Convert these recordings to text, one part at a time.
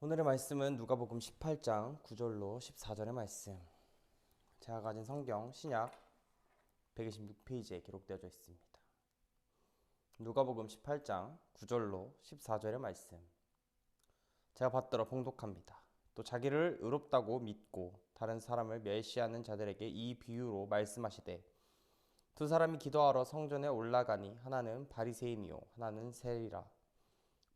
오늘의 말씀은 누가복음 18장 9절로 14절의 말씀. 제가 가진 성경 신약 126페이지에 기록되어져 있습니다. 누가복음 18장 9절로 14절의 말씀. 제가 받들어 봉독합니다. 또 자기를 의롭다고 믿고 다른 사람을 멸시하는 자들에게 이 비유로 말씀하시되, 두 사람이 기도하러 성전에 올라가니 하나는 바리새인이요 하나는 세리라.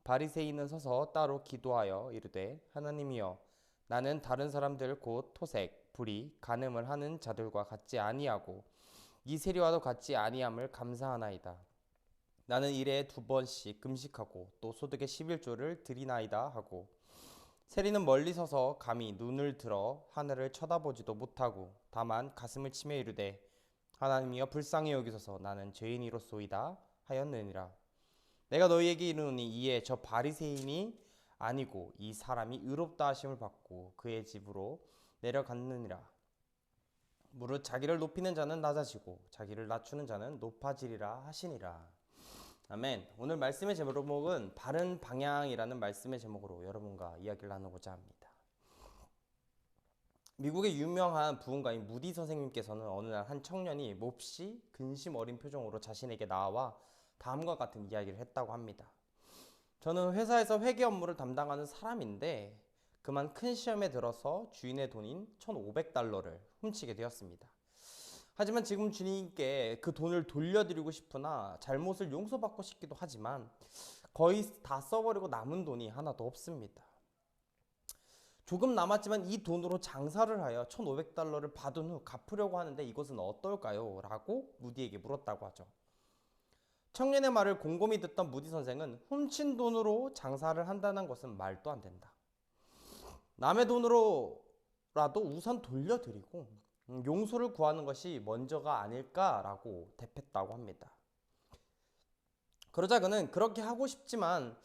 바리새인은 서서 따로 기도하여 이르되, 하나님이여, 나는 다른 사람들 곧 토색, 불의, 간음을 하는 자들과 같지 아니하고 이 세리와도 같지 아니함을 감사하나이다. 나는 일에 2번씩 금식하고 또 소득의 11조를 드리나이다 하고, 세리는 멀리 서서 감히 눈을 들어 하늘을 쳐다보지도 못하고 다만 가슴을 치며 이르되, 하나님이여 불쌍히 여기소서, 나는 죄인이로소이다 하였느니라. 내가 너희에게 이르노니 이에 저 바리새인이 아니고 이 사람이 의롭다 하심을 받고 그의 집으로 내려갔느니라. 무릇 자기를 높이는 자는 낮아지고 자기를 낮추는 자는 높아지리라 하시니라. 아멘. 오늘 말씀의 제목은 바른 방향이라는 말씀의 제목으로 여러분과 이야기를 나누고자 합니다. 미국의 유명한 부흥가인 무디 선생님께서는 어느 날 한 청년이 몹시 근심 어린 표정으로 자신에게 나와 다음과 같은 이야기를 했다고 합니다. 저는 회사에서 회계 업무를 담당하는 사람인데 그만 큰 시험에 들어서 주인의 돈인 1,500달러를 훔치게 되었습니다. 하지만 지금 주인께 그 돈을 돌려드리고 싶으나 잘못을 용서받고 싶기도 하지만 거의 다 써버리고 남은 돈이 하나도 없습니다. 조금 남았지만 이 돈으로 장사를 하여 1,500달러를 받은 후 갚으려고 하는데 이것은 어떨까요? 라고 무디에게 물었다고 하죠. 청년의 말을 곰곰이 듣던 무디 선생은 훔친 돈으로 장사를 한다는 것은 말도 안 된다. 남의 돈으로라도 우선 돌려드리고 용서를 구하는 것이 먼저가 아닐까라고 대했다고 합니다. 그러자 그는 그렇게 하고 싶지만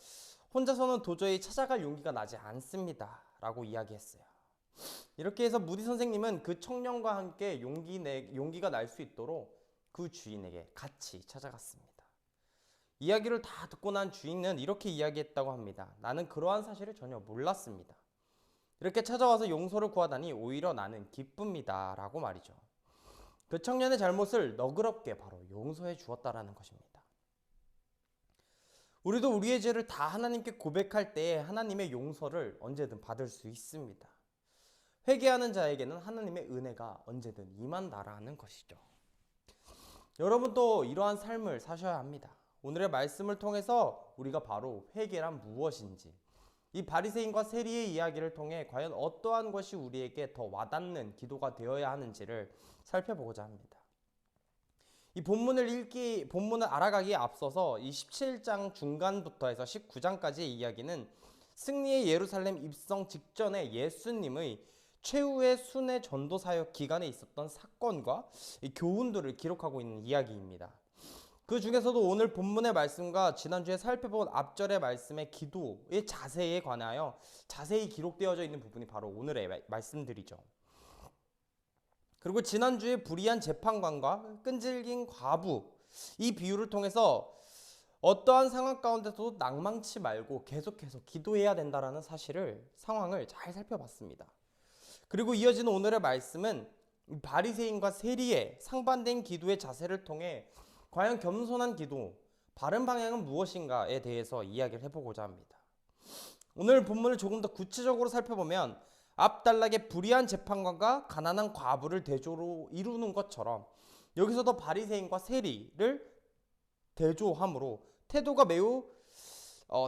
혼자서는 도저히 찾아갈 용기가 나지 않습니다 라고 이야기했어요. 이렇게 해서 무디 선생님은 그 청년과 함께 용기가 날 수 있도록 그 주인에게 같이 찾아갔습니다. 이야기를 다 듣고 난 주인은 이렇게 이야기했다고 합니다. 나는 그러한 사실을 전혀 몰랐습니다. 이렇게 찾아와서 용서를 구하다니 오히려 나는 기쁩니다 라고 말이죠. 그 청년의 잘못을 너그럽게 바로 용서해 주었다라는 것입니다. 우리도 우리의 죄를 다 하나님께 고백할 때에 하나님의 용서를 언제든 받을 수 있습니다. 회개하는 자에게는 하나님의 은혜가 언제든 임한다라는 것이죠. 여러분도 이러한 삶을 사셔야 합니다. 오늘의 말씀을 통해서 우리가 바로 회개란 무엇인지, 이 바리새인과 세리의 이야기를 통해 과연 어떠한 것이 우리에게 더 와닿는 기도가 되어야 하는지를 살펴보고자 합니다. 이 본문을 알아가기에 앞서서 이 17장 중간부터 해서 19장까지의 이야기는 승리의 예루살렘 입성 직전에 예수님의 최후의 순회 전도 사역 기간에 있었던 사건과 이 교훈들을 기록하고 있는 이야기입니다. 그 중에서도 오늘 본문의 말씀과 지난주에 살펴본 앞절의 말씀의 기도의 자세에 관하여 자세히 기록되어져 있는 부분이 바로 오늘의 말씀들이죠. 그리고 지난주에 불의한 재판관과 끈질긴 과부, 이 비유를 통해서 어떠한 상황 가운데서도 낭망치 말고 계속해서 기도해야 된다는 상황을 잘 살펴봤습니다. 그리고 이어지는 오늘의 말씀은 바리새인과 세리의 상반된 기도의 자세를 통해 과연 겸손한 기도, 바른 방향은 무엇인가에 대해서 이야기를 해보고자 합니다. 오늘 본문을 조금 더 구체적으로 살펴보면 앞단락의 불의한 재판관과 가난한 과부를 대조로 이루는 것처럼 여기서도 바리새인과 세리를 대조함으로 태도가 매우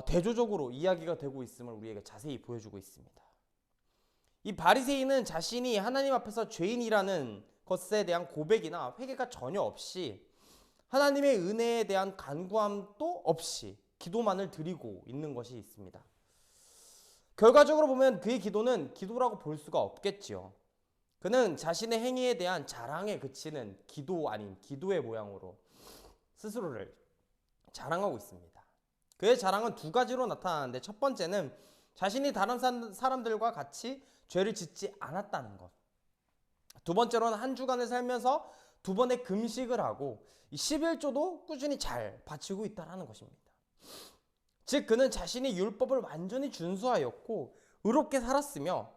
대조적으로 이야기가 되고 있음을 우리에게 자세히 보여주고 있습니다. 이 바리새인은 자신이 하나님 앞에서 죄인이라는 것에 대한 고백이나 회개가 전혀 없이 하나님의 은혜에 대한 간구함도 없이 기도만을 드리고 있는 것이 있습니다. 결과적으로 보면 그의 기도는 기도라고 볼 수가 없겠지요. 그는 자신의 행위에 대한 자랑에 그치는 기도 아닌 기도의 모양으로 스스로를 자랑하고 있습니다. 그의 자랑은 두 가지로 나타나는데, 첫 번째는 자신이 다른 사람들과 같이 죄를 짓지 않았다는 것. 두 번째로는 한 주간을 살면서 2번의 금식을 하고 11조도 꾸준히 잘 바치고 있다는 것입니다. 즉 그는 자신이 율법을 완전히 준수하였고 의롭게 살았으며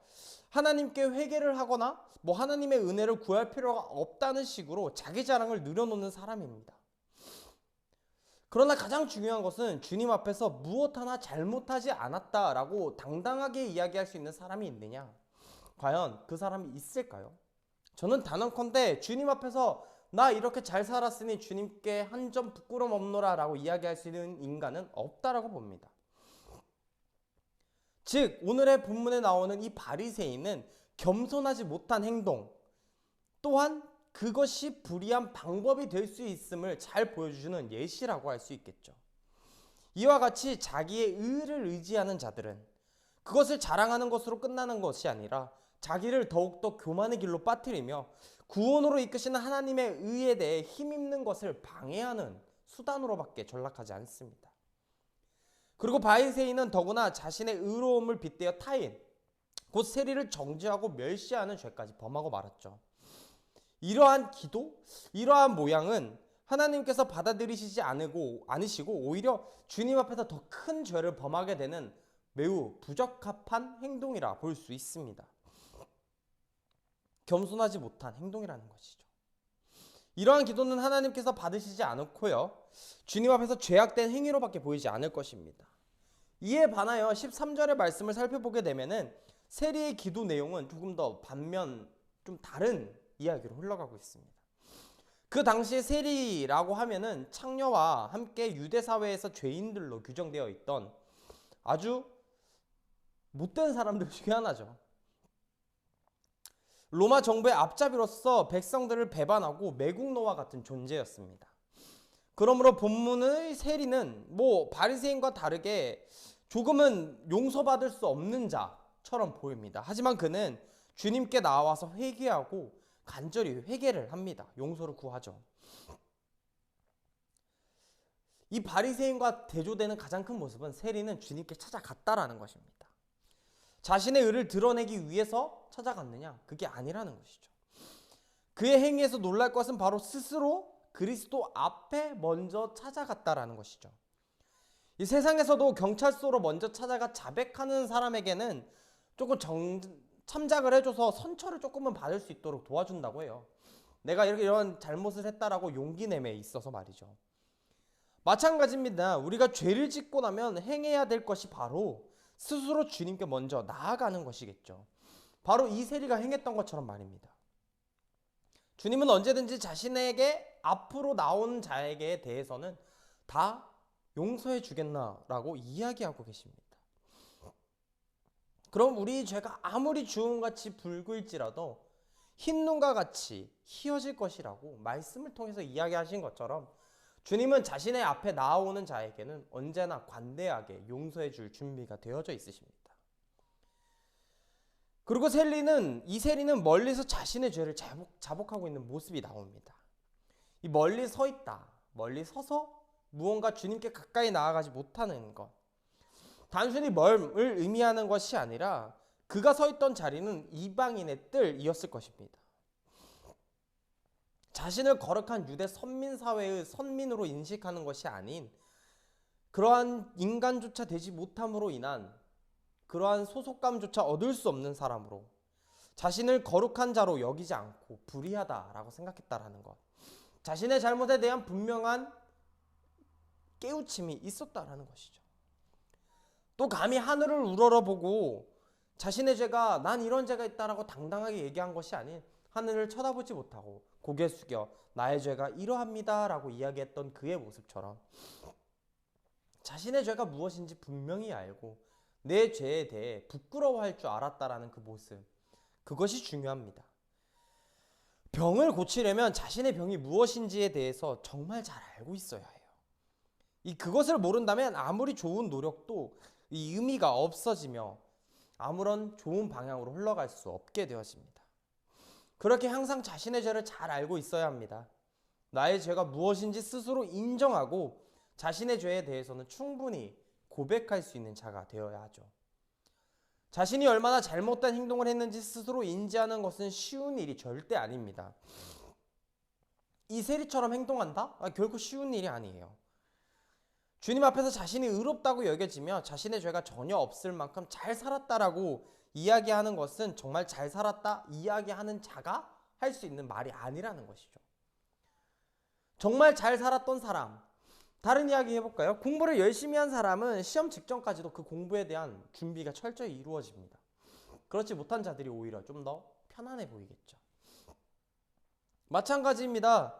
하나님께 회개를 하거나 하나님의 은혜를 구할 필요가 없다는 식으로 자기 자랑을 늘어놓는 사람입니다. 그러나 가장 중요한 것은 주님 앞에서 무엇 하나 잘못하지 않았다라고 당당하게 이야기할 수 있는 사람이 있느냐? 과연 그 사람이 있을까요? 저는 단언컨대 주님 앞에서 나 이렇게 잘 살았으니 주님께 한 점 부끄럼 없노라 라고 이야기할 수 있는 인간은 없다라고 봅니다. 즉 오늘의 본문에 나오는 이 바리새인은 겸손하지 못한 행동, 또한 그것이 불의한 방법이 될 수 있음을 잘 보여주는 예시라고 할 수 있겠죠. 이와 같이 자기의 의를 의지하는 자들은 그것을 자랑하는 것으로 끝나는 것이 아니라 자기를 더욱더 교만의 길로 빠뜨리며 구원으로 이끄시는 하나님의 의에 대해 힘입는 것을 방해하는 수단으로밖에 전락하지 않습니다. 그리고 바리새인은 더구나 자신의 의로움을 빗대어 타인, 곧 세리를 정죄하고 멸시하는 죄까지 범하고 말았죠. 이러한 기도, 이러한 모양은 하나님께서 받아들이시지 않으시고 오히려 주님 앞에서 더 큰 죄를 범하게 되는 매우 부적합한 행동이라 볼 수 있습니다. 겸손하지 못한 행동이라는 것이죠. 이러한 기도는 하나님께서 받으시지 않고요, 주님 앞에서 죄악된 행위로밖에 보이지 않을 것입니다. 이에 반하여 13절의 말씀을 살펴보게 되면은 세리의 기도 내용은 조금 더 반면 좀 다른 이야기로 흘러가고 있습니다. 그 당시에 세리라고 하면은 창녀와 함께 유대 사회에서 죄인들로 규정되어 있던 아주 못된 사람들 중에 하나죠. 로마 정부의 앞잡이로서 백성들을 배반하고 매국노와 같은 존재였습니다. 그러므로 본문의 세리는 바리새인과 다르게 조금은 용서받을 수 없는 자처럼 보입니다. 하지만 그는 주님께 나와서 회개하고 간절히 회개를 합니다. 용서를 구하죠. 이 바리새인과 대조되는 가장 큰 모습은 세리는 주님께 찾아갔다라는 것입니다. 자신의 의를 드러내기 위해서 찾아갔느냐? 그게 아니라는 것이죠. 그의 행위에서 놀랄 것은 바로 스스로 그리스도 앞에 먼저 찾아갔다라는 것이죠. 이 세상에서도 경찰서로 먼저 찾아가 자백하는 사람에게는 조금 참작을 해줘서 선처를 조금은 받을 수 있도록 도와준다고 해요. 내가 이런 잘못을 했다라고 용기 내에 있어서 말이죠. 마찬가지입니다. 우리가 죄를 짓고 나면 행해야 될 것이 바로 스스로 주님께 먼저 나아가는 것이겠죠. 바로 이 세리가 행했던 것처럼 말입니다. 주님은 언제든지 자신에게 앞으로 나온 자에게 대해서는 다 용서해 주겠나라고 이야기하고 계십니다. 그럼 우리 죄가 아무리 주홍같이 붉을지라도 흰눈과 같이 희어질 것이라고 말씀을 통해서 이야기하신 것처럼 주님은 자신의 앞에 나아오는 자에게는 언제나 관대하게 용서해 줄 준비가 되어져 있으십니다. 그리고 이 세리는 멀리서 자신의 죄를 자복하고 있는 모습이 나옵니다. 이 멀리 서 있다, 멀리 서서 무언가 주님께 가까이 나아가지 못하는 것, 단순히 멀음을 의미하는 것이 아니라 그가 서 있던 자리는 이방인의 뜰이었을 것입니다. 자신을 거룩한 유대 선민 사회의 선민으로 인식하는 것이 아닌 그러한 인간조차 되지 못함으로 인한 그러한 소속감조차 얻을 수 없는 사람으로 자신을 거룩한 자로 여기지 않고 불의하다라고 생각했다라는 것, 자신의 잘못에 대한 분명한 깨우침이 있었다라는 것이죠. 또 감히 하늘을 우러러보고 자신의 죄가 난 이런 죄가 있다라고 당당하게 얘기한 것이 아닌 하늘을 쳐다보지 못하고 고개 숙여 나의 죄가 이러합니다라고 이야기했던 그의 모습처럼 자신의 죄가 무엇인지 분명히 알고 내 죄에 대해 부끄러워할 줄 알았다라는 그 모습, 그것이 중요합니다. 병을 고치려면 자신의 병이 무엇인지에 대해서 정말 잘 알고 있어야 해요. 그것을 모른다면 아무리 좋은 노력도 이 의미가 없어지며 아무런 좋은 방향으로 흘러갈 수 없게 되어집니다. 그렇게 항상 자신의 죄를 잘 알고 있어야 합니다. 나의 죄가 무엇인지 스스로 인정하고 자신의 죄에 대해서는 충분히 고백할 수 있는 자가 되어야 하죠. 자신이 얼마나 잘못된 행동을 했는지 스스로 인지하는 것은 쉬운 일이 절대 아닙니다. 이 세리처럼 행동한다? 결코 쉬운 일이 아니에요. 주님 앞에서 자신이 의롭다고 여겨지며 자신의 죄가 전혀 없을 만큼 잘 살았다라고 이야기하는 것은 정말 잘 살았다 이야기하는 자가 할 수 있는 말이 아니라는 것이죠. 정말 잘 살았던 사람, 다른 이야기 해볼까요? 공부를 열심히 한 사람은 시험 직전까지도 그 공부에 대한 준비가 철저히 이루어집니다. 그렇지 못한 자들이 오히려 좀 더 편안해 보이겠죠. 마찬가지입니다.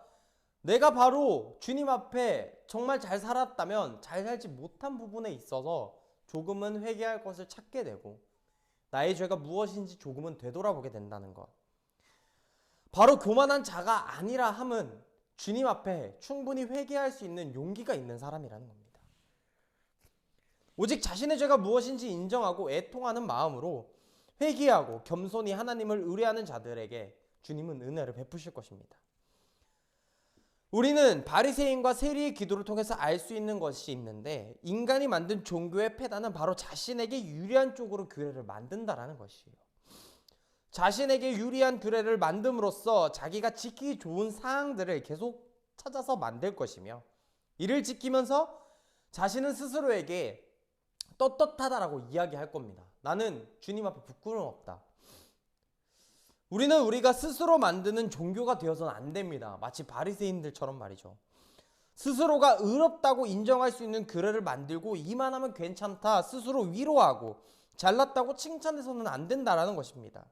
내가 바로 주님 앞에 정말 잘 살았다면 잘 살지 못한 부분에 있어서 조금은 회개할 것을 찾게 되고 나의 죄가 무엇인지 조금은 되돌아보게 된다는 것. 바로 교만한 자가 아니라 함은 주님 앞에 충분히 회개할 수 있는 용기가 있는 사람이라는 겁니다. 오직 자신의 죄가 무엇인지 인정하고 애통하는 마음으로 회개하고 겸손히 하나님을 의뢰하는 자들에게 주님은 은혜를 베푸실 것입니다. 우리는 바리새인과 세리의 기도를 통해서 알 수 있는 것이 있는데 인간이 만든 종교의 패단은 바로 자신에게 유리한 쪽으로 규례를 만든다라는 것이에요. 자신에게 유리한 규례를 만듦으로써 자기가 지키기 좋은 사항들을 계속 찾아서 만들 것이며 이를 지키면서 자신은 스스로에게 떳떳하다라고 이야기할 겁니다. 나는 주님 앞에 부끄러움 없다. 우리는 우리가 스스로 만드는 종교가 되어서는 안 됩니다. 마치 바리새인들처럼 말이죠. 스스로가 의롭다고 인정할 수 있는 규례를 만들고 이만하면 괜찮다 스스로 위로하고 잘났다고 칭찬해서는 안 된다라는 것입니다.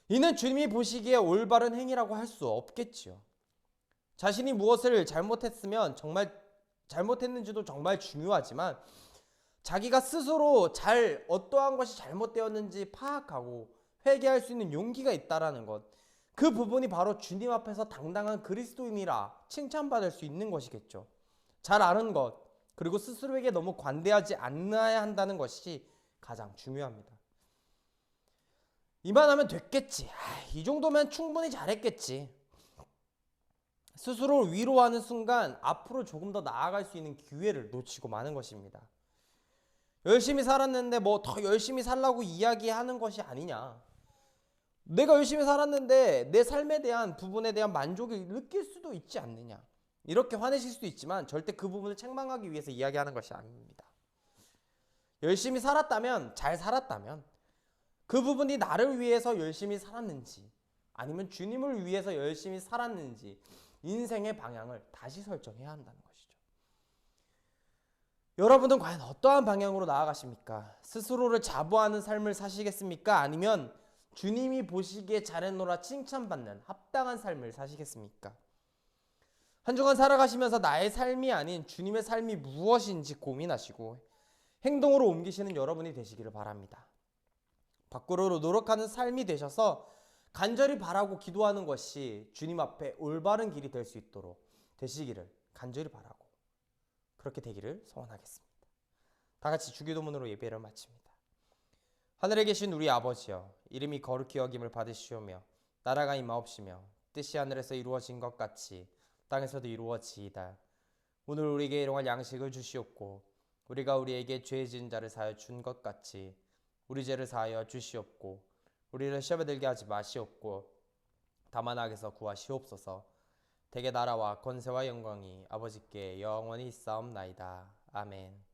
이는 주님이 보시기에 올바른 행위라고 할 수 없겠지요. 자신이 무엇을 잘못했으면 정말 잘못했는지도 정말 중요하지만 자기가 스스로 어떠한 것이 잘못되었는지 파악하고 회개할 수 있는 용기가 있다라는 것, 그 부분이 바로 주님 앞에서 당당한 그리스도인이라 칭찬받을 수 있는 것이겠죠. 잘 아는 것, 그리고 스스로에게 너무 관대하지 않아야 한다는 것이 가장 중요합니다. 이만하면 됐겠지. 이 정도면 충분히 잘했겠지. 스스로를 위로하는 순간 앞으로 조금 더 나아갈 수 있는 기회를 놓치고 마는 것입니다. 열심히 살았는데 뭐 더 열심히 살라고 이야기하는 것이 아니냐. 내가 열심히 살았는데 내 삶에 대한 부분에 대한 만족을 느낄 수도 있지 않느냐. 이렇게 화내실 수도 있지만 절대 그 부분을 책망하기 위해서 이야기하는 것이 아닙니다. 열심히 살았다면, 잘 살았다면 그 부분이 나를 위해서 열심히 살았는지 아니면 주님을 위해서 열심히 살았는지 인생의 방향을 다시 설정해야 한다는 것이죠. 여러분은 과연 어떠한 방향으로 나아가십니까? 스스로를 자부하는 삶을 사시겠습니까? 아니면 주님이 보시기에 잘했노라 칭찬받는 합당한 삶을 사시겠습니까? 한 주간 살아가시면서 나의 삶이 아닌 주님의 삶이 무엇인지 고민하시고 행동으로 옮기시는 여러분이 되시기를 바랍니다. 밖으로 노력하는 삶이 되셔서 간절히 바라고 기도하는 것이 주님 앞에 올바른 길이 될 수 있도록 되시기를 간절히 바라고 그렇게 되기를 소원하겠습니다. 다 같이 주기도문으로 예배를 마칩니다. 하늘에 계신 우리 아버지여, 이름이 거룩히 여김을 받으시오며 나라가 임하옵시며 뜻이 하늘에서 이루어진 것 같이 땅에서도 이루어지이다. 오늘 우리에게 일용할 양식을 주시옵고 우리가 우리에게 죄 지은 자를 사하여 준 것 같이 우리 죄를 사하여 주시옵고 우리를 시험에 들게 하지 마시옵고 다만 악에서 구하시옵소서. 대개 나라와 권세와 영광이 아버지께 영원히 있사옵나이다. 아멘.